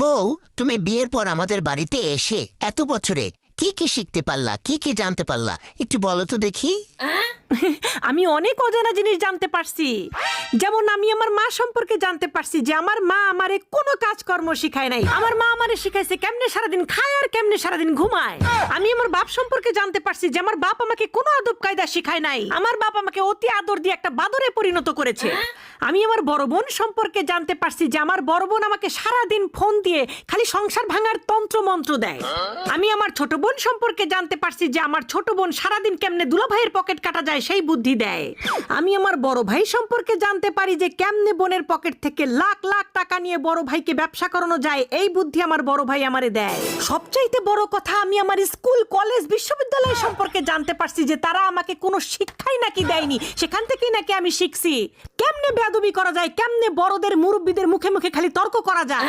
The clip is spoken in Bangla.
বউ, তুমি বিয়ের পর আমাদের বাড়িতে এসে এত বছরে কি কি শিখতে পারলা, কি কি জানতে পারলা, একটু বলো তো দেখি। আমি অনেক অজানা জিনিস জানতে পারছি। যেমন আমি আমার মা সম্পর্কে জানতে পারছি যে আমার মা আমারে কোনো কাজকর্ম শিখায় নাই। আমার মা আমারে শিখাইছে কেমনে সারাদিন খায় আর কেমনে সারাদিন ঘুমায়। আমি আমার বাপ সম্পর্কে জানতে পারছি যে আমার বাপ আমাকে কোনো আদব কায়দা শিখায় নাই। আমার বাপ আমাকে অতি আদর দিয়ে একটা বাদরে পরিণত করেছে। আমি আমার বড় বোন সম্পর্কে জানতে পারছি যে আমার বড় বোন আমাকে সারাদিন ফোন দিয়ে খালি সংসার ভাঙার তন্ত্র মন্ত্র দেয়। আমি আমার ছোট বোন সম্পর্কে জানতে পারছি যে আমার ছোট বোন সারাদিন কেমনে দুলাভাইয়ের পকেট কাটা যায় সেই বুদ্ধি দেয়। আমি আমার বড় ভাই সম্পর্কে জানতে পারি যে কেমনে বোনের পকেট থেকে লাখ লাখ টাকা নিয়ে বড় ভাইকে ব্যবসা করানো যায়, এই বুদ্ধি আমার বড় ভাই আমারে দেয়। সবচাইতে বড় কথা, আমি আমার স্কুল কলেজ বিশ্ববিদ্যালয় সম্পর্কে জানতে পারছি যে তারা আমাকে কোনো শিক্ষাই নাকি দেয়নি, সেখান থেকেই নাকি আমি শিখছি কেমনে বেয়াদবি করা যায়, কেমনে বড়দের মুরব্বীদের মুখে মুখে খালি তর্ক করা যায়।